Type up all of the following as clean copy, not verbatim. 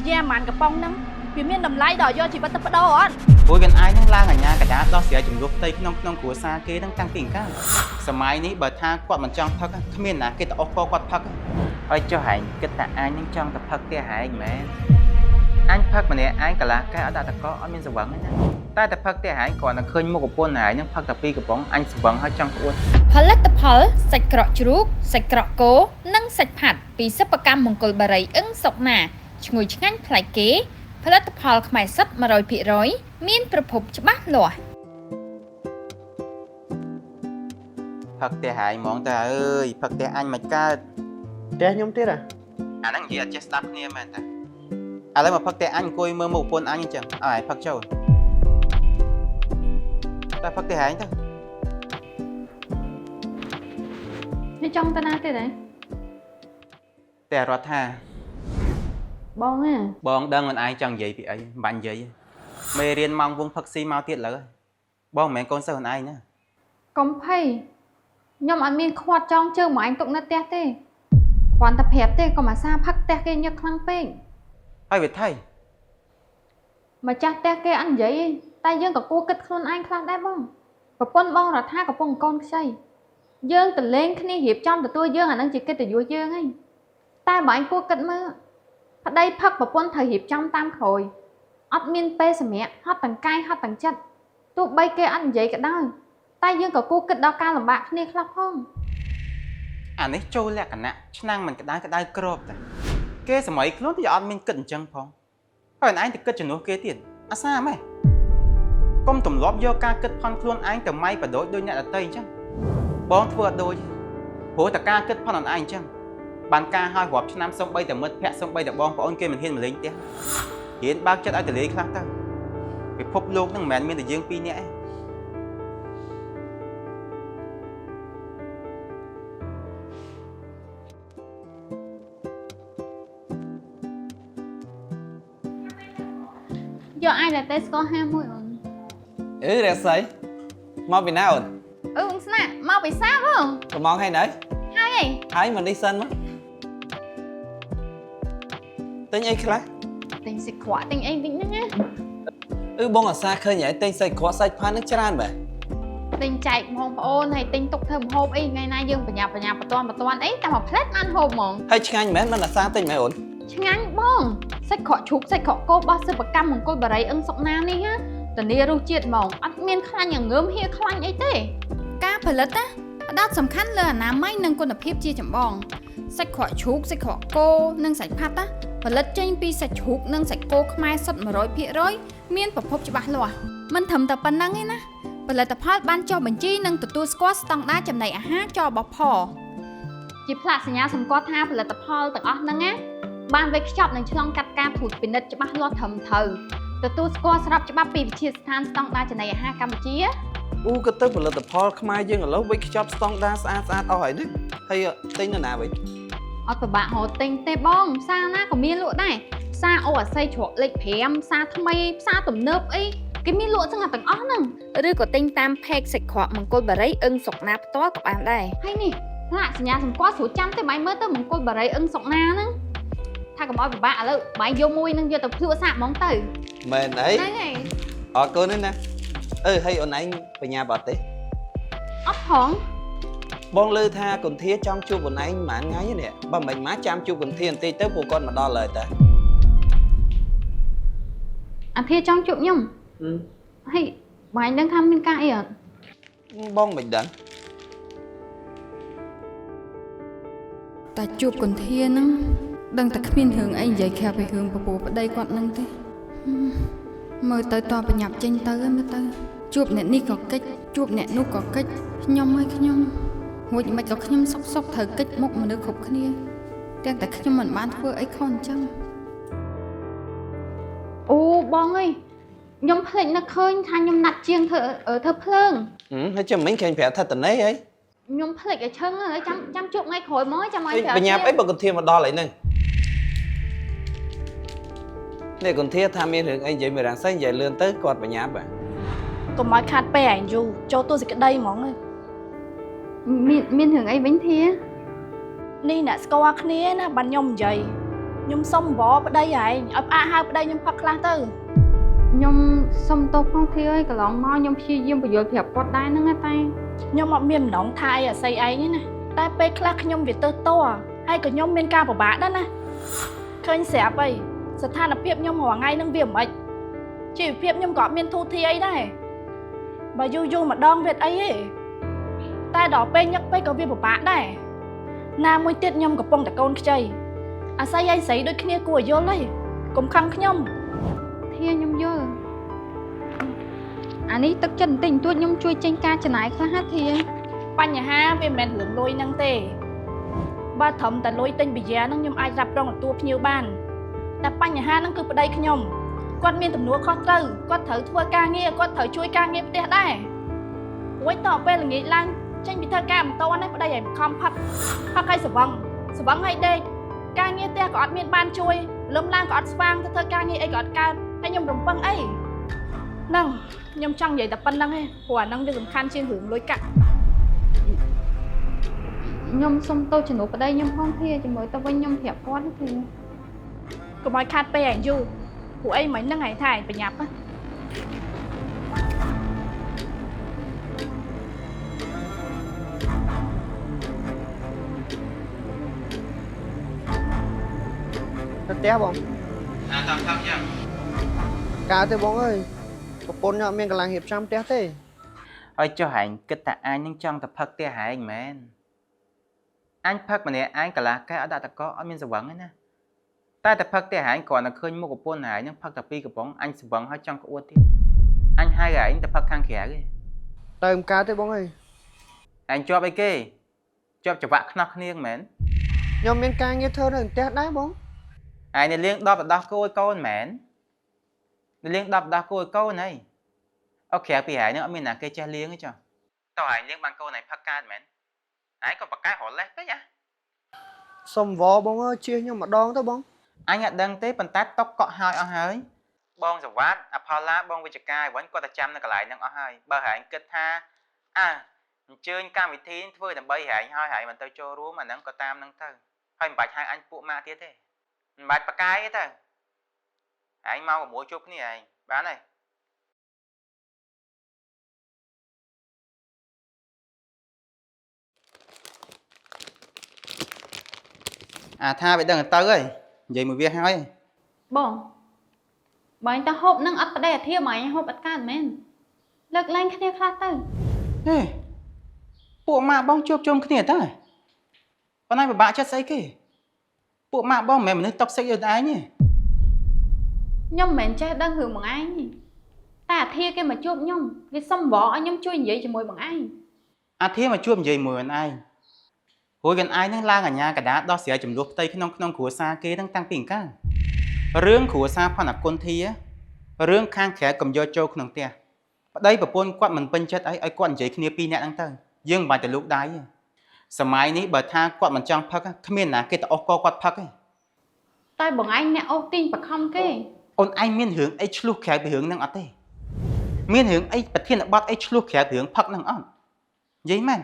យ៉ាម៉ានកប៉ុងហ្នឹងវាមានតម្លៃដល់យកជីវិតទៅបដូរអត់ព្រោះកនឯងហ្នឹងឡើងអាញាកដាដោះស្រាយចំនួនផ្ទៃក្នុងគ្រួសារគេហ្នឹងតាំងពីកាលសម័យនេះបើថាគាត់មិនចង់ផឹកគ្មានណាគេទៅអស់គាត់ផឹកហើយចុះហែងគិតថាអញនឹងចង់ទៅផឹកផ្ទះហែងមែនអញផឹកម្នាក់ឯងកន្លះកែអត់ដាក់តកអត់មានសង្វឹងទេណាតែតែផឹកផ្ទះហែងគ្រាន់តែឃើញមុខប្រពន្ធហែងហ្នឹងផឹកតែ2កំប៉ុងអញសង្វឹងហើយចង់ក្អួតផលិតផលសាច់ក្រកជ្រូកសាច់ក្រកគោនិងសាច់ផាត់ពីសិប្បកម្មមង្គលបារីអឹងសុកណាឈ្ងុយឆ្ងាញ់ប្លែកគេផលិតផលខ្មែរសុទ្ធ 100% មានប្រភពច្បាស់លាស់ផឹកផ្ទះហែងហ្មងតាអើយផឹកផ្ទះអញមិនកើតផ្ទះខ្ញុំទៀតអាហ្នឹងនិយាយអត់ចេះស្ដាប់គ្នាមែនតាឥឡូវមកផឹកផ្ទះអញអង្គុយមើលមុខប្រពន្ធអញអញ្ចឹងឲ្យឯងផឹកចូលតែផឹកផ្ទះហែងទៅនេះចង់ទៅណាទៀតហ៎តែរដ្ឋាបងហ៎បងដឹងមិនឯងចង់និយាយពីអីមិនបាញ់និយាយមេរៀនម៉ោងវងផឹកស៊ីមកទៀតលើបងមិនមែនកូនសិស្សខ្លួនឯងណាកុំភ័យខ្ញុំអត់មានខ្វាត់ចង់ជើងមកអញទុកនៅផ្ទះទេគ្រាន់តែប្រាប់ទេកុំអាសាផឹកផ្ទះគេញឹកខ្លាំងពេកហើយវាថៃម្ចាស់ផ្ទះគេអត់និយាយទេតែយើងក៏គួរគិតខ្លួនឯងខ្លះដែរបងប្រពន្ធបងរដ្ឋាកំពុងកូនខ្ចីយើងទៅលេងគ្នារៀបចំទទួលយើងអានឹងជាកិត្តិយសយើងហីតែបើអញគួរគិតមើលប្តីផឹកប្រពន្ធត្រូវរៀបចំតាមក្រោយអត់មានពេលសម្រាប់ហត់ទាំងកាយហត់ទាំងចិត្តទោះបីគេអត់និយាយក៏ដោយតែយើងក៏គួរគិតដល់ការលំបាកគ្នាខ្លះផងអានេះចូលលក្ខណៈឆ្នាំងមិនក្តៅក្តៅក្របតែគេសម័យខ្លួនវាអត់មានគិតអញ្ចឹងផងហើយឯងទៅគិតជំនួសគេទៀតអាសាម៉េចកុំទម្លាប់យកការគិតផន់ខ្លួនឯងទៅម៉ៃបដូចដូចអ្នកដទៃអញ្ចឹងបងធ្វើអត់ដូចព្រោះតែការគិតផន់អនឯងអញ្ចឹងបានការឲ្យរាប់ឆ្នាំសំបីតែមិត្តភក្តិសំបីតែបងប្អូនគេមិនហ៊ានមកលេងផ្ទះហ៊ានបើកចិត្តឲ្យទៅលេងខ្លះទៅពិភពលោកហ្នឹងមិនមែនមានតែយើងពីរនាក់ទេយកអាយឡាតេស្ករ51អូនរះស្អីមកពីណាអូនបងស្នាក់មកពីសាបងកំងហើយណៃហើយមកនេះសិនមកទិញអីខ្លះទិញសាច់ក្រកទិញអីវិញហ្នឹងណាបងអាសាឃើញហើយទិញសាច់ក្រកសាច់ផាន់នឹងច្រើនបែបទិញចែកបងប្អូនហើយទិញទុកធ្វើម្ហូបអីថ្ងៃណាយើងបញ្ញាបតន់អីតែមកផ្លែតបានហូបហ្មងហើយឆ្ងាញ់មែនមិនអាសាទិញមែនអូនឆ្ងាញ់បងសាច់ក្រកជ្រូកសាច់ក្រកគោរបស់សិប្បកម្មមង្គលបារីអឹងសុកណានេះណាធានារសជាតិហ្មងអត់មានខ្លាញ់ងើមហៀខ្លាញ់អីទេការផលិតណាផ្ដោតសំខាន់លើអនាម័យនិងគុណភាពជាចម្បងសាច់ក្រកជ្រូកសាច់ក្រកគោនិងសាច់ផាត់ណាផលិតចេញពីសាច់ជ្រូកនិងសាច់គោខ្មែរសុទ្ធ 100% មានប្រភពច្បាស់លាស់មិនត្រឹមតែប៉ុណ្្នឹងទេណាផលិតផលបានចុះបញ្ជីនិងទទួលស្គាល់ស្តង់ដារចំណីអាហារចបផជាផ្លាកសញ្ញាសម្គាល់ថាផលិតផលទាំងអស់ហ្នឹងណាបានវេចខ្ចប់និងឆ្លងកាត់ការត្រួតពិនិត្យច្បាស់លាស់ត្រឹមត្រូវទទួលស្គាល់ស្របច្បាប់ពីវិទ្យាស្ថានស្តង់ដារចំណីអាហារកម្ពុជាក៏ទៅផលិតផលខ្មែរយើងឥឡូវវេចខ្ចប់ស្តង់ដារស្អាតអស់ហើយនេះហើយទិញនៅណាវិញអត់ពិបាករកទិញទេបងផ្សារណាក៏មានលក់ដែរផ្សារអូអាស័យជ្រកលេខ5ផ្សារថ្មីផ្សារទំនើបអីគេមានលក់ទាំងអស់ហ្នឹងឬក៏ទិញតាម page សាច់ក្រកមង្គលបារីអឹងសុកណាផ្ទាល់ក៏បានដែរហើយនេះផ្លាកសញ្ញាសម្គាល់ស្រួលចាំទេបាយមើលទៅមង្គលបារីអឹងសុកណាហ្នឹងថាកុំឲ្យពិបាកឥឡូវបាយយកមួយនឹងយកទៅភ្លក់សាកហ្មងទៅមែនអីហ្នឹងហើយអរគុណណាហើយអូនឯងបញ្ញាបត្រទេអត់ផងបងលើថាគុនធាចង់ជួបអូនឯងប្រហែលថ្ងៃនេះបើមិនមកចាំជួបគុនធាបន្តិចទៅពួកគាត់មកដល់ហើយតាអាធាចង់ជួបខ្ញុំហើយបាយដឹងថាមានការអីអត់បងមិនដឹងតែជួបគុនធាហ្នឹងដឹងតែគ្មានរឿងអីនិយាយក្រៅពីរឿងពពោះប្តីគាត់ហ្នឹងទេមើលទៅតបញ្ញាប់ចេញទៅមើលទៅជួបអ្នកនេះក៏កិច្ចជួបអ្នកនោះក៏កិច្ចខ្ញុំហើយខ្ញុំរួចមិនក៏ខ្ញុំសុកត្រូវកិច្ចមុខមនុស្សគ្រប់គ្នាទាំងតែខ្ញុំមិនបានធ្វើអីខុសអញ្ចឹងអូបងអើយខ្ញុំភ្លេចនឹកឃើញថាខ្ញុំណាត់ជាងធ្វើភ្លើងហើយចាំមិញឃើញប្រាប់ថាតនេហីខ្ញុំភ្លេចឲ្យឈឹងហើយចាំជួបថ្ងៃក្រោយមកចាំឲ្យប្រាប់បញ្ញាប់អីបើគុនធាមកដល់ហើយហ្នឹងនេះគុនធាថាមានរឿងអីនិយាយមួយរាំងសៃនិយាយលឿនទៅគាត់បញ្ញាប់កុំឲ្យខាត់ពេលឯងយូរចូលទស្សនក្តីហ្មងមានរឿងអីវិញធានេះអ្នកស្គាល់គ្នាណាបានខ្ញុំនិយាយ ខ្ញុំសុំបបប្តីឯងឲ្យផ្អាកហៅប្តីខ្ញុំផឹកខ្លះទៅ ខ្ញុំសុំទោសផងធាអើយកន្លងមកខ្ញុំព្យាយាមបញ្យល់ប្រាប់គាត់ដែរហ្នឹងតែ ខ្ញុំអត់មានម្ដងថាអីអាស័យឯងទេណាតែពេលខ្លះខ្ញុំវាទៅតហើយក៏ខ្ញុំមានការពិបាកដែរណាឃើញស្រាប់អីស្ថានភាពខ្ញុំរាល់ថ្ងៃហ្នឹងវាមិនខ្មិចជីវភាពខ្ញុំក៏អត់មានធូរធារអីដែរបើយូរម្ដងវាអីទេតែដល់ពេលញឹកពេកក៏វាពិបាកដែរណាមួយទៀតខ្ញុំកំពុងតែកូនខ្ចីអាស័យឯងស្រីដូចគ្នាគួរឲ្យយល់ហើយកុំខឹងខ្ញុំ ធាខ្ញុំយល់អានេះទឹកចិត្តបន្តិចបន្តួចខ្ញុំជួយចេញការចំណាយខ្លះណាធា បញ្ហាវាមិនមែនរឿងលុយហ្នឹងទេបើត្រឹមតែលុយទិញប៊ីយ៉ាហ្នឹងខ្ញុំអាចរ៉ាប់រងទទួលភ្ញៀវបានតែបញ្ហាហ្នឹងគឺប្តីខ្ញុំគាត់មានទំនួលខុសត្រូវគាត់ត្រូវធ្វើការងារគាត់ត្រូវជួយការងារផ្ទះដែររួចតពេលល្ងាចឡើងចេញពីធ្វើការមិនតន់ទេប្តីឲ្យខំផឹកឲ្យស្វឹងឲ្យដេកការងារផ្ទះក៏អត់មានបានជួយលឹមឡើងក៏អត់ស្វាងទៅធ្វើការងារអីក៏អត់កើតហើយខ្ញុំរំពឹងអីហ្នឹងខ្ញុំចង់និយាយតែប៉ុណ្្នឹងទេព្រោះអាហ្នឹងវាសំខាន់ជាងរឿងលុយកាក់ ខ្ញុំសុំទោសជំនួសប្តីខ្ញុំផងធាជាមួយទៅវិញខ្ញុំប្រាប់គាត់ធា កុំឲ្យខាត់ពេលឯងយូរព្រោះអីមិនហ្នឹងឯងថាឯងប្រញាប់ណា ទៅផ្ទះបង អាតាមផឹកយ៉ាង កើតទេបងអើយប្រពន្ធខ្ញុំអត់មានកន្លងរៀបចំផ្ទះទេ ហើយចុះហែងគិតថាអញនឹងចង់ទៅផឹកផ្ទះហែងមែនអញផឹកម្នាក់អញកន្លះកែអត់ដាក់តកអត់មានស្វឹងទេណាតែផឹកផ្ទះហែងគ្រាន់តែឃើញមុខប្រពន្ធហែងនឹងផឹកតែ2កំប៉ុងអញស្វឹងហើយចង់ក្អួតទៀតអញហៅហែងទៅផឹកខាងក្រៅទេ ទៅមិនកើតទេបងអើយ អញជាប់អីគេជាប់ច្បាក់ខ្នោះគ្នាមែន ខ្ញុំមានការងារធ្វើនៅផ្ទះដែរបង ឯងនៅលៀង10ទៅដោះគោឲ្យកូនមែននៅលៀង10ដោះគោឲ្យកូនហីអូក្រៅពីហែងនឹងអត់មានណាគេចេះលៀងទេចុះតើហែងលៀងបានកូនឯងផឹកកើតមែនឯងក៏ប្រកែករលេះពេកហ៎ សុំវបងអើយជៀសខ្ញុំម្ដងទៅបង អញអត់ដឹងទេប៉ុន្តែតុកកក់ហើយអស់ហើយបងសវត្តអផល្លាបងវិជ្ជការវិញគាត់តែចាំនៅកន្លែងហ្នឹងអស់ហើយបើហែងគិតថាអញ្ជើញកម្មវិធីធ្វើដើម្បីហែងហើយហែងមិនទៅចូលរួមអាហ្នឹងក៏តាមហ្នឹងទៅហើយមិនបាច់ហៅអញពួកម៉ាក់ទៀតទេមិនបាច់ប្រកែកទេហែងមក6ជួបគ្នាឯងបានហើយអាថាវាដឹងទៅហើយនិយាយមួយវាហើយ បងបើអញទៅហូបនឹងអត់ប្តីអាធាមកអញហូបអត់កើតមែនលើកលែងគ្នាខ្លះទៅ ហេពួកម៉ាក់បងជួបជុំគ្នាតើប៉ុន្តែពិបាកចិត្តស្អីគេពួកម៉ាក់បងមិនមែនមនុស្សតុកសិកដូចឯងទេ ខ្ញុំមិនមែនចេះដឹងរឿងបងឯងទេតែអាធាគេមកជួបខ្ញុំគេសុំបងឲ្យខ្ញុំជួយនិយាយជាមួយបងឯង អាធាមកជួបនិយាយមួយខ្លួនឯងព្រោះខ្លួនឯងនឹងឡើងអាញាកដាដោះស្រាយចំនួនផ្ទៃក្នុងគ្រួសារគេនឹងតាំងពីកាលរឿងគ្រួសារផនអគុណធារឿងខាងក្រៅកុំយកចូលក្នុងផ្ទះប្តីប្រពន្ធគាត់មិនពេញចិត្តអីឲ្យគាត់និយាយគ្នា2នាក់ហ្នឹងទៅយើងមិនបាច់ទៅលូកដៃទេសម័យនេះបើថាគាត់មិនចង់ផឹកគ្មានណាគេទៅអុសកគាត់ផឹកទេ តែបងឯងអ្នកអូសទាញបខំគេ អូនឯងមានរឿងអីឆ្លោះក្រៅពីរឿងហ្នឹងអត់ទេមានរឿងអីប្រធានបទអីឆ្លោះក្រៅពីរឿងផឹកហ្នឹងអត់និយាយមែន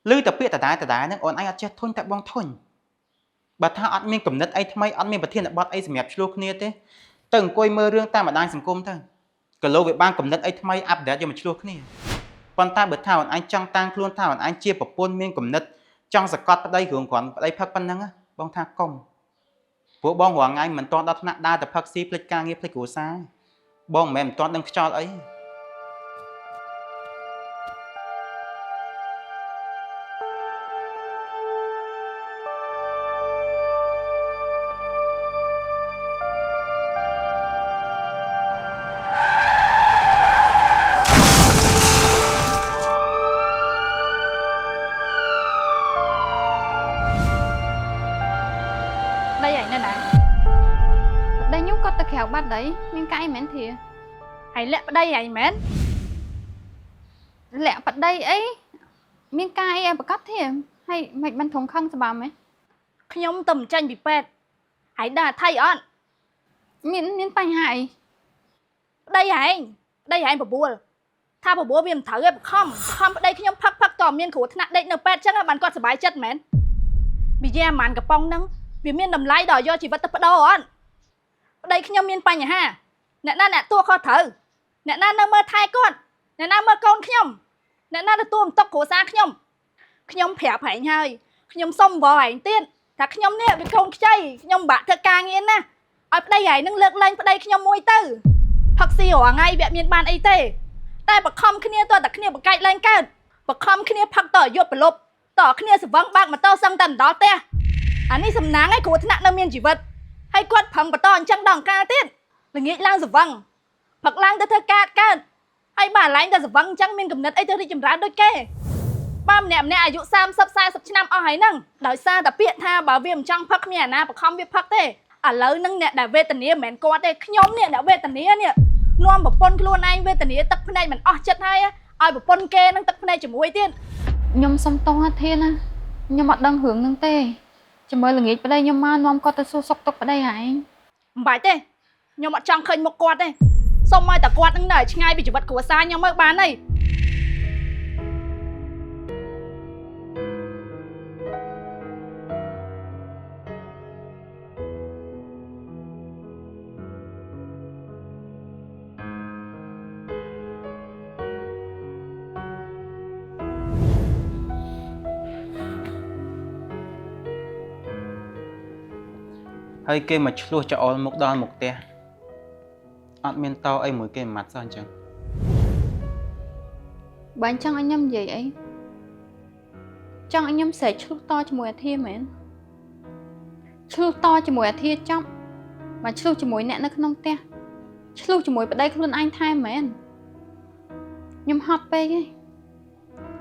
ឮតែពាក្យដដែលហ្នឹងអូនឯងអត់ចេះធុញតែបងធុញបើថាអត់មានគំនិតអីថ្មីអត់មានប្រធានបទអីសម្រាប់ឆ្លោះគ្នាទេទៅអង្គុយមើលរឿងតាមបណ្ដាញសង្គមទៅក៏លោកវាបានគំនិតអីថ្មីអាប់ដេតយកមកឆ្លោះគ្នាប៉ុន្តែបើថាអូនឯងចង់តាំងខ្លួនថាអូនឯងជាប្រពន្ធមានគំនិតចង់សកត់ប្តីរឿងគ្រាន់ប្តីផឹកប៉ុណ្ណឹងបងថាកុំព្រោះបងរាល់ថ្ងៃមិនទាន់ដល់ថ្នាក់ដើរទៅផឹកស៊ីភ្លេចការងារភ្លេចគ្រួសារបងមិនមែនមិនទាន់ដឹងខ្យល់អី ក្រៅបាត់đấy មានកាយមែនធា ហើយលាក់ប្តីឯងមែន លាក់ប្តីអីមានកាយអីប្រកាសធាហើយមិនបានធំខឹងស្បាមែន ខ្ញុំទៅមិនចាញ់ពីពេទ្យហើយដឹងអថៃអត់ មានបញ្ហាអី ប្តីឯងបបួលថាបបួលវាមិនត្រូវទេបខំប្តីខ្ញុំផឹកតមានគ្រោះថ្នាក់ដេកនៅពេទ្យចឹងបានគាត់សុបាយចិត្តមែន ប៊ីយ៉ាមិនកំប៉ុងហ្នឹង វាមានតម្លៃដល់យកជីវិតទៅបដូរអត់ប្តីខ្ញុំមានបញ្ហាអ្នកណាអ្នកតួខុសត្រូវអ្នកណានៅមើលថែគាត់អ្នកណាមើលកូនខ្ញុំអ្នកណាទទួលបន្ទុកគ្រួសារខ្ញុំប្រាប់ហែងហើយខ្ញុំសុំវល់ហែងទៀតថាខ្ញុំនេះវាកូនខ្ចីខ្ញុំបាក់ធ្វើការងារណាឲ្យប្តីហែងនឹងលើកលែងប្តីខ្ញុំមួយទៅផឹកស៊ីរាល់ថ្ងៃវាមានបានអីទេតែបខំគ្នាតើតែគ្នាបកាច់ឡើងកើតបខំគ្នាផឹកតយប់ប្រលប់តគ្នាស្វឹងបើកម៉ូតូសឹងតែដល់ផ្ទះអានេះសំណាងឯងគ្រោះថ្នាក់នៅមានជីវិតហើយគាត់ប្រឹងបន្តអញ្ចឹងដល់កាលទៀតល្ងាចឡើងស្វឹងផឹកឡើងទៅធ្វើការកើតហើយបើឡើងតែស្វឹងអញ្ចឹងមានគំនិតអីទៅរីកចម្រើនដូចគេបើម្នាក់អាយុ30 40ឆ្នាំអស់ហើយហ្នឹងដោយសារតែពាក្យថាបើវាមិនចង់ផឹកគ្មានអាណាបខំវាផឹកទេឥឡូវហ្នឹងអ្នកដែលវេទនាមិនមែនគាត់ទេខ្ញុំនេះអ្នកវេទនានេះនាំប្រពន្ធខ្លួនឯងវេទនាទឹកភ្នែកមិនអស់ចិត្តហើយឲ្យប្រពន្ធគេនឹងទឹកភ្នែកជាមួយទៀត ខ្ញុំសុំទោសធានណាខ្ញុំអត់ដឹងរឿងហ្នឹងទេចាំមើលល្ងាចប្តីខ្ញុំមកនាំគាត់ទៅសួរសុខទុក្ខប្តីហែង មិនបាច់ទេខ្ញុំអត់ចង់ឃើញមុខគាត់ទេសុំឲ្យតែគាត់នឹងនៅឆ្ងាយពីជីវិតគ្រួសារខ្ញុំមកបានហើយហើយគេមកឆ្លោះចោលមុខដល់មុខផ្ទះអត់មានតអីមួយគេមិនម៉ាត់សោះអញ្ចឹង បើអញ្ចឹងឲ្យខ្ញុំនិយាយអីចង់ឲ្យខ្ញុំស្រែកឆ្លុះតជាមួយអាធាមែនឆ្លុះតជាមួយអាធាចប់មកឆ្លុះជាមួយអ្នកនៅក្នុងផ្ទះឆ្លុះជាមួយប្តីខ្លួនឯងថែមមែនខ្ញុំហត់ពេកហើយ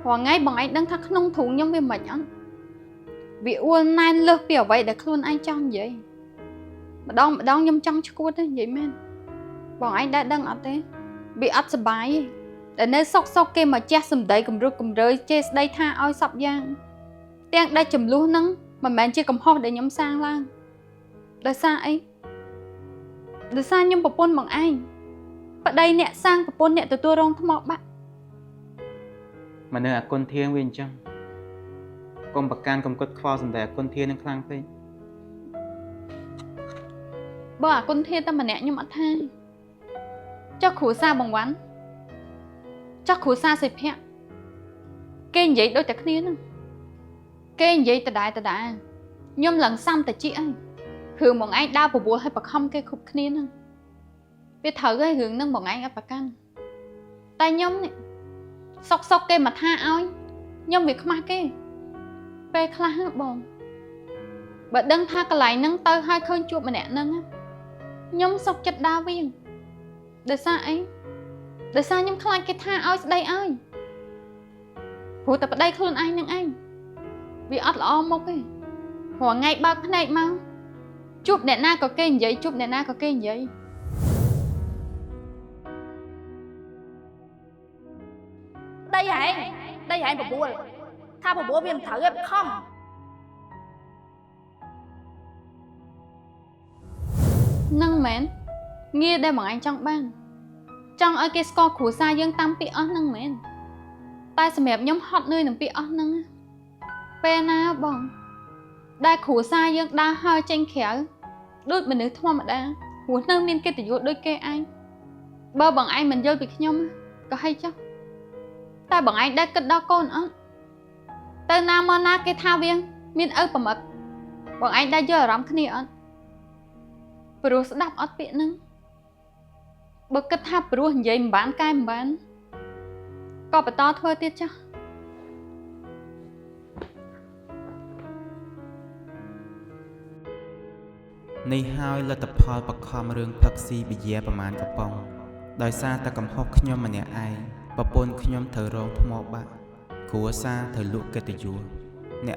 រាល់ថ្ងៃបងឯងដឹងថាក្នុងទ្រូងខ្ញុំវាមិនអត់វាអួលណែនលើសពីអ្វីដែលខ្លួនឯងចង់និយាយម្ដងខ្ញុំចង់ឈួតទេនិយាយមែនបងឯងដែរដឹងអត់ទេវាអត់សុបាយទេតែនៅសុកគេមកជះសម្ដីគំរឹកគំរើយចេះស្ដីថាឲ្យសពយ៉ាងទាំងដែលចំនួនហ្នឹងមិនមែនជាកំហុសដែលខ្ញុំសាងឡើងដោយសារអីដោយសារខ្ញុំប្រពន្ធបងឯងប្តីអ្នកសាងប្រពន្ធអ្នកទទួលរងថ្មបាក់ មកនៅអាគុណធាងវាអញ្ចឹងកុំប្រកាន់កុំគិតខ្វល់សម្ដែអាគុណធាងនឹងខ្លាំងពេក បើអាគុណធានតែម្នាក់ខ្ញុំអត់ថាចុះគ្រួសារបងវ៉ាន់ចុះគ្រួសារសិភៈគេនិយាយដូចតែគ្នាហ្នឹងគេនិយាយដដែលខ្ញុំឡើងសំតិចអីរឿងបងឯងដើរប្រវល់ឲ្យបខំគេគ្រប់គ្នាហ្នឹងវាត្រូវហើយរឿងហ្នឹងបងឯងអត់ប្រកាន់តែខ្ញុំនេះសុកគេមកថាឲ្យខ្ញុំវាខ្មាស់គេពេលខ្លះបងបើដឹងថាកន្លែងហ្នឹងទៅឲ្យឃើញជួបម្នាក់ហ្នឹងខ្ញុំសុកចិត្តដើរវិញដោយសារអីដោយសារខ្ញុំខ្លាចគេថាឲ្យស្ដីឲ្យព្រោះតែប្តីខ្លួនឯងនឹងឯងវាអត់ល្អមុខទេព្រោះថ្ងៃបើកភ្នែកមកជួបអ្នកណាក៏គេនិយាយជួបអ្នកណាក៏គេនិយាយ ដីហែងបបួលថាបបួលវាមិនត្រូវទេខំ នឹងមែនងារដែលបងឯងចង់បានចង់ឲ្យគេស្គាល់គ្រួសារយើងតាមពីអស់នឹងមែនតែសម្រាប់ខ្ញុំហត់នឿយនឹងពីអស់នឹងពេលណាបងដែលគ្រួសារយើងដើរហើរចេញក្រៅដូចមនុស្សធម្មតាព្រោះនៅមានកិត្តិយសដូចគេឯងបើបងឯងមិនយល់ពីខ្ញុំក៏ហីចុះតែបងឯងដែលគិតដល់កូនអត់ទៅណាមកណាគេថាវាមានឪប្រមឹកបងឯងដែលយល់អារម្មណ៍គ្នាអត់ ព្រោះស្ដាប់អត់ពាក្យហ្នឹងបើគិតថាព្រោះនិយាយមិនបានកែមិនបានក៏បន្តធ្វើទៀតចាស់ នេះហើយលទ្ធផលបខំរឿងផឹកស៊ីបជាប្រមាណកំប៉ុងដោយសារតែកំហុសខ្ញុំម្នាក់ឯងប្រពន្ធខ្ញុំត្រូវរងថ្មបាក់គ្រួសារត្រូវលក់កិត្តិយសអ្នក